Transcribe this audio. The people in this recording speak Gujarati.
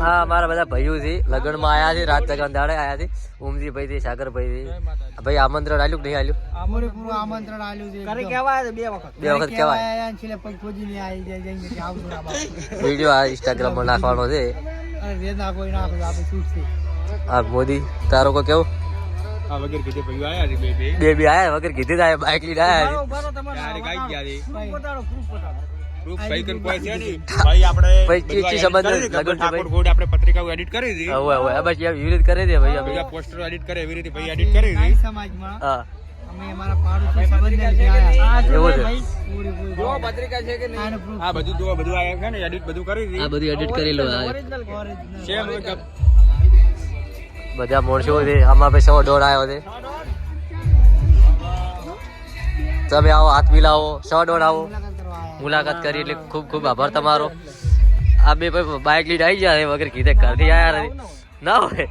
હા મારા બધા ભાઈઓ છે લગ્ન માં આયા છે રાત જગન દાડે આયા છે ઉમજી ભાઈ થી સાગર ભાઈ થી ભાઈ આમંત્રણ આલ્યું કે નહીં આલ્યું આમંત્રણ આલ્યું છે ઘરે કહેવાય બે વખત કહેવાય આયા છેલે પગ ખોજીને આવી જાય જઈને આવજો ના બાપ વિડિયો આ ઇન્સ્ટાગ્રામ પર નાખવાનો છે અરે વેદના કોઈ નાખો આપણે છૂટ છે આ મોદી તારો કો કેવું આ વગર કીધે ભાઈ આયા છે બે આયા વગર કીધી આયા બાઇક લઈને આયા ઉભારો તમારે યાર ગાઈ ગયા છે પ્રૂફ બતાડો ગ્રુપ ભાઈ કન કોઈ છે નહીં ભાઈ આપણે ભાઈ ચીચી સંબંધ લગન છે ઠાકોર ગોડ આપણે પત્રિકાઓ એડિટ કરી હતી હવે હવે બસ યાર વિરોધ કરે છે ભાઈ અમે બીજા પોસ્ટર એડિટ કરે એવી રીતે ભાઈ એડિટ કરી નાઈ હતી સમાજમાં હા અમે અમારા પાડોશી સંબંધને જે આયા એવું છે પૂરી જો પત્રિકા છે કે નહીં આનો proof આ બધું જો બધું આયા છે ને એડિટ બધું કરી આ હતી બધું એડિટ કરી લો આ ઓરિજિનલ કે original. સેમ એકદમ બધા મોણસો છે આમાં ભાઈ 100 દોઢ આવ્યો છે તમે આવો હાથ મિલાવો 100 દોઢ આવો મુલાકાત કરવા આયા. મુલાકાત કરી એટલે ખૂબ ખૂબ આભાર તમારો આ બે ભાઈ બાઇક લઈને આવી જાય વગર કીધે ઘરથી આયા નથી ના હોય